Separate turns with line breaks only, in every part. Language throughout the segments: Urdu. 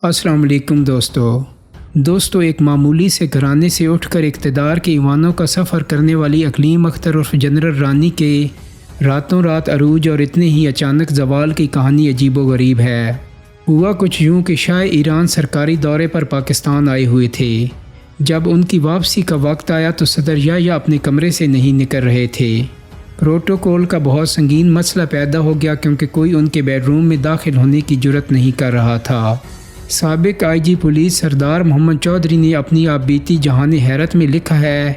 السلام علیکم دوستو ایک معمولی سے گھرانے سے اٹھ کر اقتدار کے ایوانوں کا سفر کرنے والی اقلیم اختر عرف جنرل رانی کے راتوں رات عروج اور اتنے ہی اچانک زوال کی کہانی عجیب و غریب ہے۔ ہوا کچھ یوں کہ شاہ ایران سرکاری دورے پر پاکستان آئے ہوئے تھے۔ جب ان کی واپسی کا وقت آیا تو صدر یا اپنے کمرے سے نہیں نکل رہے تھے۔ پروٹوکول کا بہت سنگین مسئلہ پیدا ہو گیا کیونکہ کوئی ان کے بیڈ روم میں داخل ہونے کی جرات نہیں کر رہا تھا۔ سابق آئی جی پولیس سردار محمد چودھری نے اپنی آپ بیتی جہان حیرت میں لکھا ہے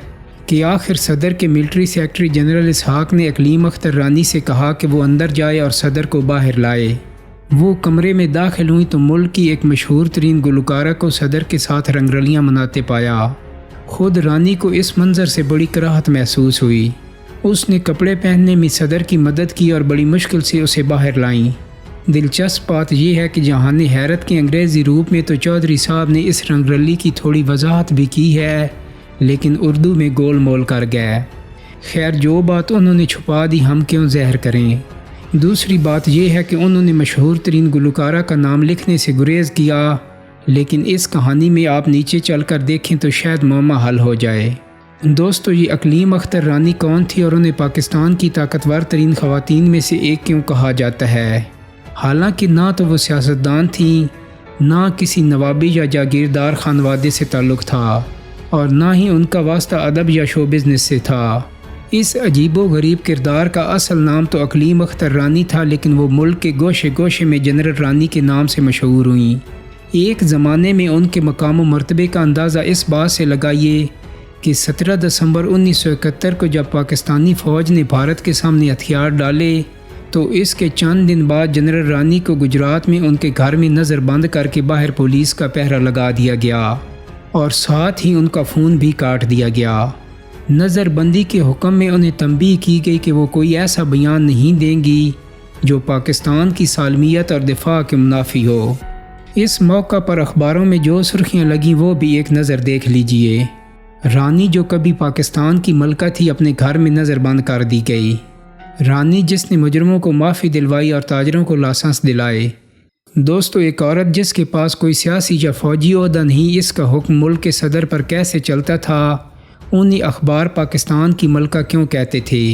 کہ آخر صدر کے ملٹری سیکرٹری جنرل اسحاق نے اقلیم اختر رانی سے کہا کہ وہ اندر جائے اور صدر کو باہر لائے۔ وہ کمرے میں داخل ہوئی تو ملک کی ایک مشہور ترین گلوکارہ کو صدر کے ساتھ رنگرلیاں مناتے پایا۔ خود رانی کو اس منظر سے بڑی کراہت محسوس ہوئی۔ اس نے کپڑے پہننے میں صدر کی مدد کی اور بڑی مشکل سے اسے باہر لائیں۔ دلچسپ بات یہ ہے کہ جہان حیرت کے انگریزی روپ میں تو چودھری صاحب نے اس رنگرلی کی تھوڑی وضاحت بھی کی ہے، لیکن اردو میں گول مول کر گئے۔ خیر، جو بات انہوں نے چھپا دی ہم کیوں زہر کریں۔ دوسری بات یہ ہے کہ انہوں نے مشہور ترین گلوکارہ کا نام لکھنے سے گریز کیا، لیکن اس کہانی میں آپ نیچے چل کر دیکھیں تو شاید معمہ حل ہو جائے۔ دوستو، یہ اقلیم اختر رانی کون تھی اور انہیں پاکستان کی طاقتور ترین خواتین میں سے ایک کیوں کہا جاتا ہے؟ حالانکہ نہ تو وہ سیاستدان تھیں، نہ کسی نوابی یا جاگیردار خانوادے سے تعلق تھا، اور نہ ہی ان کا واسطہ ادب یا شو بزنس سے تھا۔ اس عجیب و غریب کردار کا اصل نام تو اقلیم اختر رانی تھا، لیکن وہ ملک کے گوشے گوشے میں جنرل رانی کے نام سے مشہور ہوئیں۔ ایک زمانے میں ان کے مقام و مرتبے کا اندازہ اس بات سے لگائیے کہ 17 دسمبر 1971 کو جب پاکستانی فوج نے بھارت کے سامنے ہتھیار ڈالے تو اس کے چند دن بعد جنرل رانی کو گجرات میں ان کے گھر میں نظر بند کر کے باہر پولیس کا پہرا لگا دیا گیا اور ساتھ ہی ان کا فون بھی کاٹ دیا گیا۔ نظر بندی کے حکم میں انہیں تنبیہ کی گئی کہ وہ کوئی ایسا بیان نہیں دیں گی جو پاکستان کی سالمیت اور دفاع کے منافی ہو۔ اس موقع پر اخباروں میں جو سرخیاں لگیں وہ بھی ایک نظر دیکھ لیجئے۔ رانی جو کبھی پاکستان کی ملکہ تھی اپنے گھر میں نظر بند کر دی گئی۔ رانی جس نے مجرموں کو معافی دلوائی اور تاجروں کو لائسنس دلائے۔ دوستو، ایک عورت جس کے پاس کوئی سیاسی یا فوجی عہدہ نہیں، اس کا حکم ملک کے صدر پر کیسے چلتا تھا، انہیں اخبار پاکستان کی ملکہ کیوں کہتے تھے،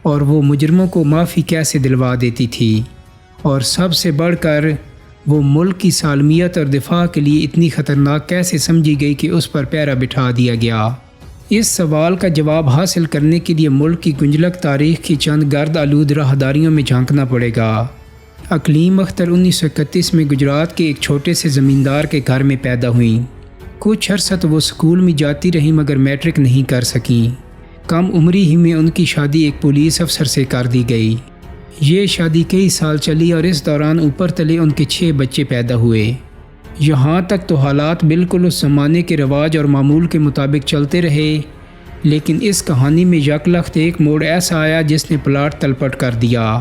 اور وہ مجرموں کو معافی کیسے دلوا دیتی تھی، اور سب سے بڑھ کر وہ ملک کی سالمیت اور دفاع کے لیے اتنی خطرناک کیسے سمجھی گئی کہ اس پر پہرا بٹھا دیا گیا۔ اس سوال کا جواب حاصل کرنے کے لیے ملک کی گنجلک تاریخ کی چند گرد آلود راہداریوں میں جھانکنا پڑے گا۔ اقلیم اختر 1931 میں گجرات کے ایک چھوٹے سے زمیندار کے گھر میں پیدا ہوئیں۔ کچھ عرصہ تو وہ سکول میں جاتی رہیں مگر میٹرک نہیں کر سکیں۔ کم عمری ہی میں ان کی شادی ایک پولیس افسر سے کر دی گئی۔ یہ شادی کئی سال چلی اور اس دوران اوپر تلے ان کے 6 بچے پیدا ہوئے۔ یہاں تک تو حالات بالکل اس زمانے کے رواج اور معمول کے مطابق چلتے رہے، لیکن اس کہانی میں یکلخت ایک موڑ ایسا آیا جس نے پلاٹ تلپٹ کر دیا۔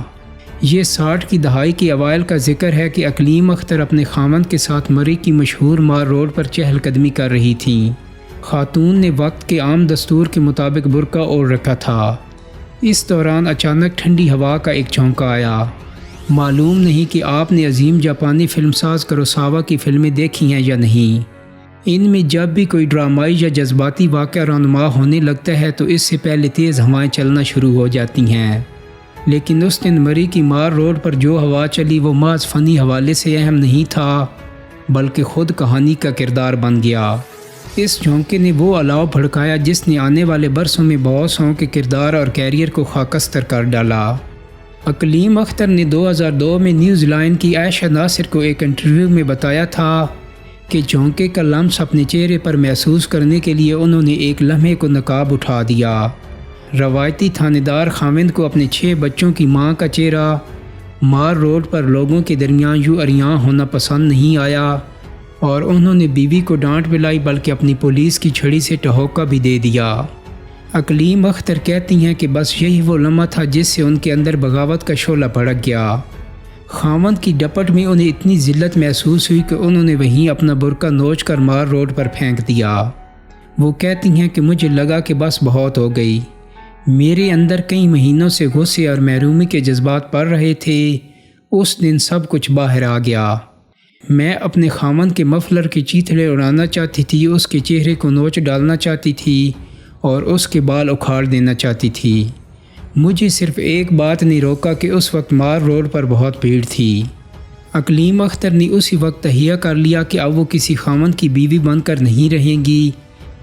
یہ 60 کی دہائی کے اوائل کا ذکر ہے کہ اقلیم اختر اپنے خاوند کے ساتھ مری کی مشہور مار روڈ پر چہل قدمی کر رہی تھیں۔ خاتون نے وقت کے عام دستور کے مطابق برقع اوڑھ رکھا تھا۔ اس دوران اچانک ٹھنڈی ہوا کا ایک جھونکا آیا۔ معلوم نہیں کہ آپ نے عظیم جاپانی فلم ساز کروساوا کی فلمیں دیکھی ہیں یا نہیں۔ ان میں جب بھی کوئی ڈرامائی یا جذباتی واقعہ رونما ہونے لگتا ہے تو اس سے پہلے تیز ہوائیں چلنا شروع ہو جاتی ہیں، لیکن اس دن مری کی مار روڈ پر جو ہوا چلی وہ محض فنی حوالے سے اہم نہیں تھا بلکہ خود کہانی کا کردار بن گیا۔ اس جھونکے نے وہ الاؤ بھڑکایا جس نے آنے والے برسوں میں بہت سوں کے کردار اور کیریئر کو خاکستر کر ڈالا۔ اقلیم اختر نے 2002 میں نیوز لائن کی عائشہ ناصر کو ایک انٹرویو میں بتایا تھا کہ جھونکے کا لمس اپنے چہرے پر محسوس کرنے کے لیے انہوں نے ایک لمحے کو نقاب اٹھا دیا۔ روایتی تھانے دار خاوند کو اپنے 6 بچوں کی ماں کا چہرہ مار روڈ پر لوگوں کے درمیان یوں عریاں ہونا پسند نہیں آیا اور انہوں نے بیوی کو ڈانٹ پلائی بلکہ اپنی پولیس کی چھڑی سے ٹہوکا بھی دے دیا۔ اقلیم اختر کہتی ہیں کہ بس یہی وہ لمحہ تھا جس سے ان کے اندر بغاوت کا شعلہ بھڑک گیا۔ خاوند کی ڈپٹ میں انہیں اتنی ذلت محسوس ہوئی کہ انہوں نے وہیں اپنا برقع نوچ کر مار روڈ پر پھینک دیا۔ وہ کہتی ہیں کہ مجھے لگا کہ بس بہت ہو گئی۔ میرے اندر کئی مہینوں سے غصے اور محرومی کے جذبات پڑ رہے تھے، اس دن سب کچھ باہر آ گیا۔ میں اپنے خاوند کے مفلر کے چیتھڑے اڑانا چاہتی تھی، اس کے چہرے کو نوچ ڈالنا چاہتی تھی اور اس کے بال اکھاڑ دینا چاہتی تھی۔ مجھے صرف ایک بات نے روکا کہ اس وقت مار روڈ پر بہت بھیڑ تھی۔ اقلیم اختر نے اسی وقت تہیہ کر لیا کہ اب وہ کسی خاوند کی بیوی بن کر نہیں رہیں گی،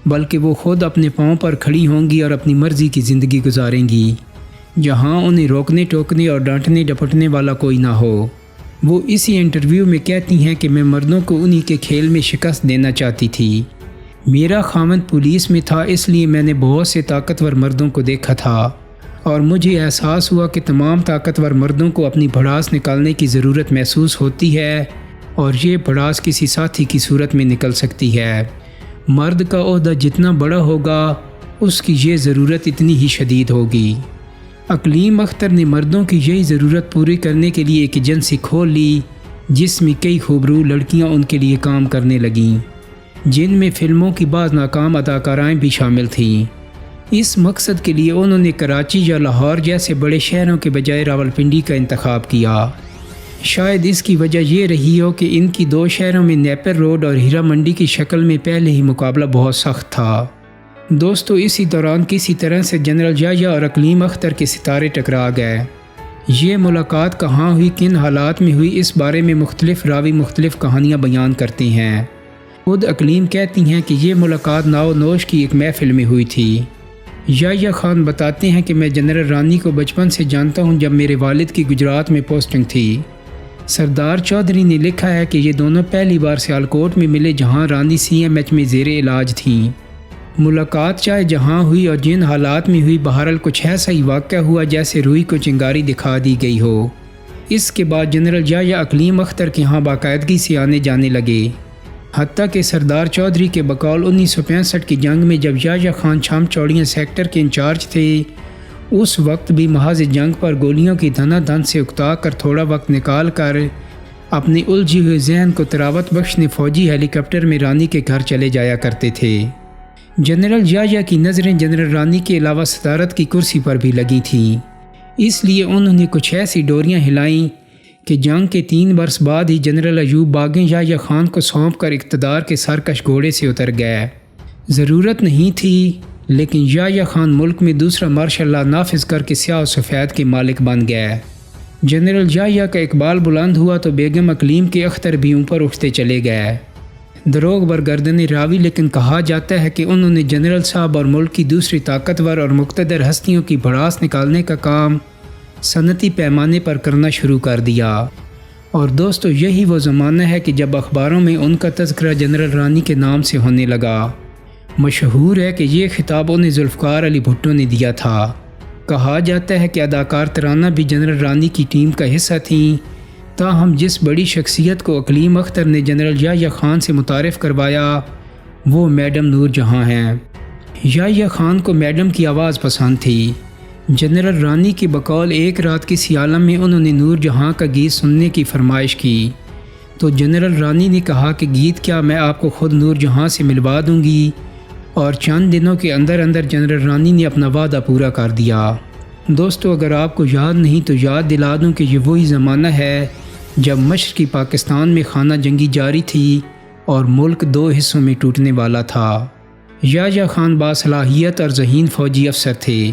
بلکہ وہ خود اپنے پاؤں پر کھڑی ہوں گی اور اپنی مرضی کی زندگی گزاریں گی، جہاں انہیں روکنے ٹوکنے اور ڈانٹنے ڈپٹنے والا کوئی نہ ہو۔ وہ اسی انٹرویو میں کہتی ہیں کہ میں مردوں کو انہی کے کھیل میں شکست دینا چاہتی تھی۔ میرا خاوند پولیس میں تھا، اس لیے میں نے بہت سے طاقتور مردوں کو دیکھا تھا اور مجھے احساس ہوا کہ تمام طاقتور مردوں کو اپنی بھڑاس نکالنے کی ضرورت محسوس ہوتی ہے، اور یہ بھڑاس کسی ساتھی کی صورت میں نکل سکتی ہے۔ مرد کا عہدہ جتنا بڑا ہوگا، اس کی یہ ضرورت اتنی ہی شدید ہوگی۔ اقلیم اختر نے مردوں کی یہی ضرورت پوری کرنے کے لیے ایک ایجنسی کھول لی، جس میں کئی خوبرو لڑکیاں ان کے لیے کام کرنے لگیں، جن میں فلموں کی بعض ناکام اداکارائیں بھی شامل تھیں۔ اس مقصد کے لیے انہوں نے کراچی یا لاہور جیسے بڑے شہروں کے بجائے راولپنڈی کا انتخاب کیا۔ شاید اس کی وجہ یہ رہی ہو کہ ان کی دو شہروں میں نیپر روڈ اور ہیرا منڈی کی شکل میں پہلے ہی مقابلہ بہت سخت تھا۔ دوستو، اسی دوران کسی طرح سے جنرل یحییٰ اور اقلیم اختر کے ستارے ٹکرا گئے۔ یہ ملاقات کہاں ہوئی، کن حالات میں ہوئی، اس بارے میں مختلف راوی مختلف کہانیاں بیان کرتے ہیں۔ خود اقلیم کہتی ہیں کہ یہ ملاقات ناو نوش کی ایک محفل میں ہوئی تھی۔ یحییٰ خان بتاتے ہیں کہ میں جنرل رانی کو بچپن سے جانتا ہوں، جب میرے والد کی گجرات میں پوسٹنگ تھی۔ سردار چودھری نے لکھا ہے کہ یہ دونوں پہلی بار سیالکوٹ میں ملے، جہاں رانی CMH میں زیر علاج تھیں۔ ملاقات چاہے جہاں ہوئی اور جن حالات میں ہوئی، بہرحال کچھ ایسا ہی واقعہ ہوا جیسے روئی کو چنگاری دکھا دی گئی ہو۔ اس کے بعد جنرل یحییٰ اقلیم اختر کے ہاں باقاعدگی سے آنے جانے لگے، حتیٰ کہ سردار چودھری کے بقول 1965 کی جنگ میں جب یحییٰ خان چھام چوڑیاں سیکٹر کے انچارج تھے، اس وقت بھی محاذ جنگ پر گولیوں کی دھنا دھن سے اکتا کر تھوڑا وقت نکال کر اپنے الجھے ہوئے ذہن کو تراوت بخشنے فوجی ہیلی کاپٹر میں رانی کے گھر چلے جایا کرتے تھے۔ جنرل یحییٰ کی نظریں جنرل رانی کے علاوہ صدارت کی کرسی پر بھی لگی تھیں، اس لیے انہوں نے کچھ ایسی ڈوریاں ہلائیں کہ جنگ کے 3 برس بعد ہی جنرل ایوب باغیں یحییٰ خان کو سونپ کر اقتدار کے سرکش گھوڑے سے اتر گئے۔ ضرورت نہیں تھی، لیکن یحییٰ خان ملک میں دوسرا مارشل لا نافذ کر کے سیاہ و سفید کے مالک بن گئے۔ جنرل یحییٰ کا اقبال بلند ہوا تو بیگم اقلیم کے اختر بھی اوپر اٹھتے چلے گئے۔ دروغ برگردن راوی، لیکن کہا جاتا ہے کہ انہوں نے جنرل صاحب اور ملک کی دوسری طاقتور اور مقتدر ہستیوں کی بھڑاس نکالنے کا کام صنعتی پیمانے پر کرنا شروع کر دیا۔ اور دوستو، یہی وہ زمانہ ہے کہ جب اخباروں میں ان کا تذکرہ جنرل رانی کے نام سے ہونے لگا۔ مشہور ہے کہ یہ خطاب انہیں ذوالفقار علی بھٹو نے دیا تھا۔ کہا جاتا ہے کہ اداکار ترانہ بھی جنرل رانی کی ٹیم کا حصہ تھیں، تاہم جس بڑی شخصیت کو اقلیم اختر نے جنرل یحییٰ خان سے متعارف کروایا، وہ میڈم نور جہاں ہیں۔ یحییٰ خان کو میڈم کی آواز پسند تھی۔ جنرل رانی کے بقول ایک رات کسی عالم میں انہوں نے نور جہاں کا گیت سننے کی فرمائش کی، تو جنرل رانی نے کہا کہ گیت کیا، میں آپ کو خود نور جہاں سے ملوا دوں گی، اور چند دنوں کے اندر اندر جنرل رانی نے اپنا وعدہ پورا کر دیا۔ دوستو، اگر آپ کو یاد نہیں تو یاد دلا دوں کہ یہ وہی زمانہ ہے جب مشرقی پاکستان میں خانہ جنگی جاری تھی اور ملک 2 حصوں میں ٹوٹنے والا تھا۔ یحییٰ خان باصلاحیت اور ذہین فوجی افسر تھے۔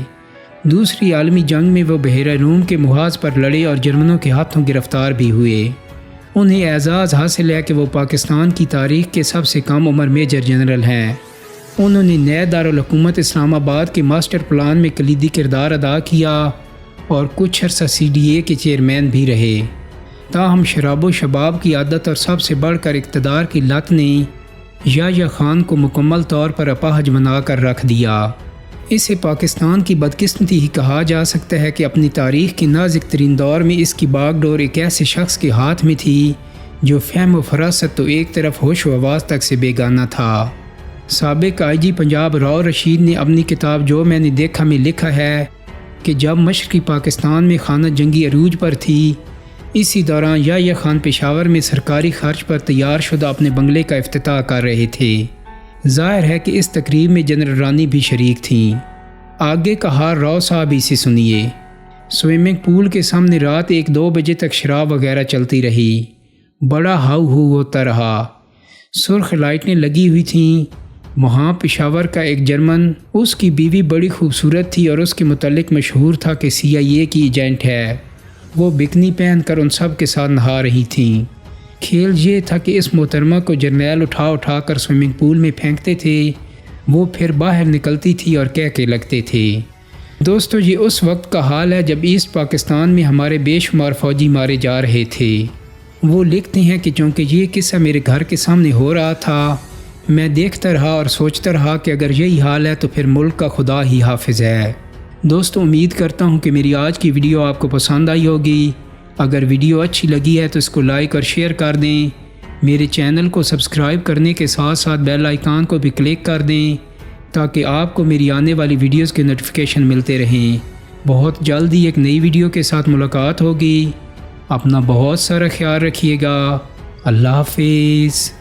دوسری عالمی جنگ میں وہ بحیرہ روم کے محاذ پر لڑے اور جرمنوں کے ہاتھوں گرفتار بھی ہوئے۔ انہیں اعزاز حاصل ہے کہ وہ پاکستان کی تاریخ کے سب سے کم عمر میجر جنرل ہیں۔ انہوں نے نئے دارالحکومت اسلام آباد کے ماسٹر پلان میں کلیدی کردار ادا کیا اور کچھ عرصہ CDA کے چیئرمین بھی رہے۔ تاہم شراب و شباب کی عادت اور سب سے بڑھ کر اقتدار کی لت نے یحییٰ خان کو مکمل طور پر اپاہج بنا کر رکھ دیا۔ اسے پاکستان کی بدقسمتی ہی کہا جا سکتا ہے کہ اپنی تاریخ کے نازک ترین دور میں اس کی باغ ڈور ایک ایسے شخص کے ہاتھ میں تھی جو فہم و فراست تو ایک طرف ہوش و حواس تک سے بیگانہ تھا۔ سابق IG پنجاب راؤ رشید نے اپنی کتاب جو میں نے دیکھا میں لکھا ہے کہ جب مشرقی پاکستان میں خانہ جنگی عروج پر تھی، اسی دوران یحییٰ خان پشاور میں سرکاری خرچ پر تیار شدہ اپنے بنگلے کا افتتاح کر رہے تھے۔ ظاہر ہے کہ اس تقریب میں جنرل رانی بھی شریک تھیں۔ آگے کا حال راؤ صاحب ہی سے سنیے۔ سوئمنگ پول کے سامنے رات 1-2 بجے تک شراب وغیرہ چلتی رہی۔ بڑا ہاؤ ہو ہوتا رہا۔ سرخ لائٹیں لگی ہوئی تھیں۔ وہاں پشاور کا ایک جرمن، اس کی بیوی بڑی خوبصورت تھی اور اس کے متعلق مشہور تھا کہ CIA کی ایجنٹ ہے۔ وہ بکنی پہن کر ان سب کے ساتھ نہا رہی تھیں۔ کھیل یہ تھا کہ اس محترمہ کو جرنیل اٹھا کر سوئمنگ پول میں پھینکتے تھے، وہ پھر باہر نکلتی تھی اور کہہ کے لگتے تھے۔ دوستو، یہ اس وقت کا حال ہے جب ایسٹ پاکستان میں ہمارے بے شمار فوجی مارے جا رہے تھے۔ وہ لکھتے ہیں کہ چونکہ یہ قصہ میرے گھر کے سامنے ہو رہا تھا، میں دیکھتا رہا اور سوچتا رہا کہ اگر یہی حال ہے تو پھر ملک کا خدا ہی حافظ ہے۔ دوستو، امید کرتا ہوں کہ میری آج کی ویڈیو آپ کو پسند آئی ہوگی۔ اگر ویڈیو اچھی لگی ہے تو اس کو لائک اور شیئر کر دیں۔ میرے چینل کو سبسکرائب کرنے کے ساتھ ساتھ بیل آئیکن کو بھی کلک کر دیں تاکہ آپ کو میری آنے والی ویڈیوز کے نوٹیفیکیشن ملتے رہیں۔ بہت جلدی ایک نئی ویڈیو کے ساتھ ملاقات ہوگی۔ اپنا بہت سارا خیال رکھیے گا۔ اللہ حافظ۔